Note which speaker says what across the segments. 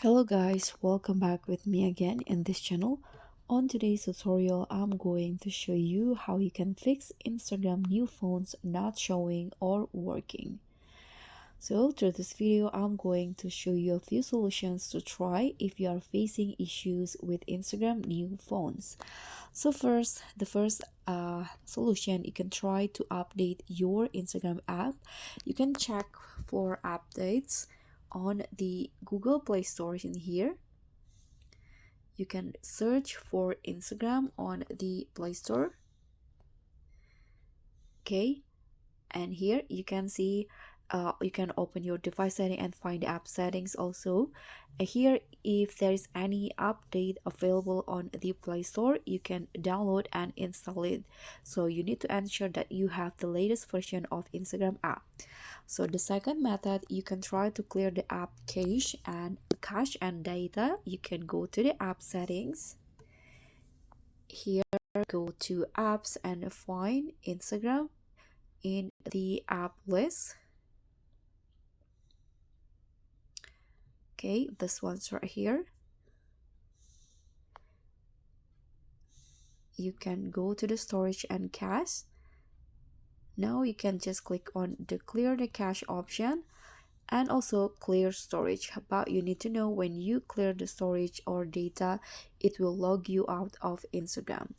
Speaker 1: Hello guys, welcome back with me again in this channel. On today's tutorial, I'm going to show you how you can fix Instagram new phones not showing or working. So through this video, I'm going to show you a few solutions to try if you are facing issues with Instagram new phones. So the first solution, you can try to update your Instagram app. You can check for updates on the Google Play Store in here. You can search for Instagram on the Play Store. Okay, and here you can see you can open your device setting and find the app settings also. Here, if there is any update available on the Play Store, you can download and install it. So you need to ensure that you have the latest version of Instagram app. So the second method, you can try to clear the app cache and data. You can go to the app settings. Here, go to apps and find Instagram in the app list. Okay, this one's right here. You can go to the storage and cache. Now you can just click on the clear the cache option and also clear storage. But you need to know when you clear the storage or data, it will log you out of Instagram.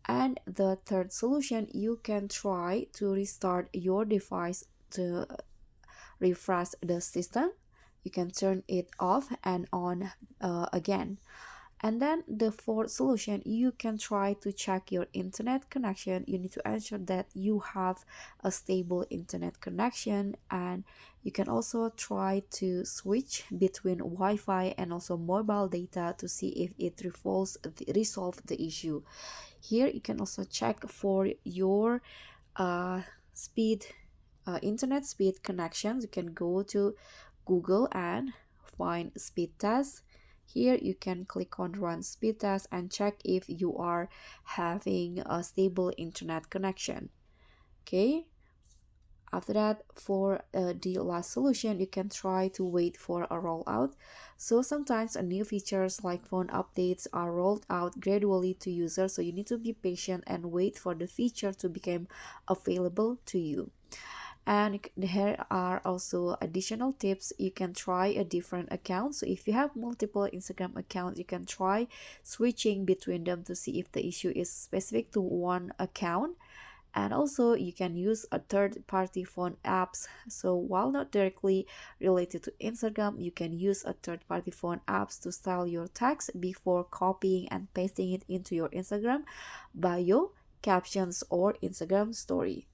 Speaker 1: And the third solution, you can try to restart your device to refresh the system. You can turn it off and on again. And then the fourth solution, you can try to check your internet connection. You need to ensure that you have a stable internet connection, and you can also try to switch between Wi-Fi and also mobile data to see if it resolve the issue. Here you can also check for your speed internet speed connections. You can go to Google and find speed test. Here you can click on run speed test and check if you are having a stable internet connection. Okay, after that, for the last solution, you can try to wait for a rollout. So sometimes new features like phone updates are rolled out gradually to users, so you need to be patient and wait for the feature to become available to you. And here are also additional tips. You can try a different account. So if you have multiple Instagram accounts, you can try switching between them to see if the issue is specific to one account. And also you can use a third-party phone apps. So while not directly related to Instagram, you can use a third-party phone apps to style your text before copying and pasting it into your Instagram bio, captions, or Instagram story.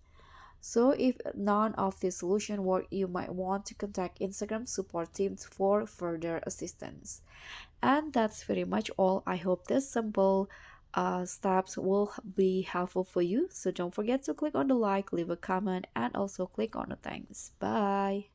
Speaker 1: So if none of these solution work, you might want to contact Instagram support teams for further assistance. And that's very much all. I hope this simple steps will be helpful for you. So don't forget to click on the like, leave a comment, and also click on the thanks. Bye.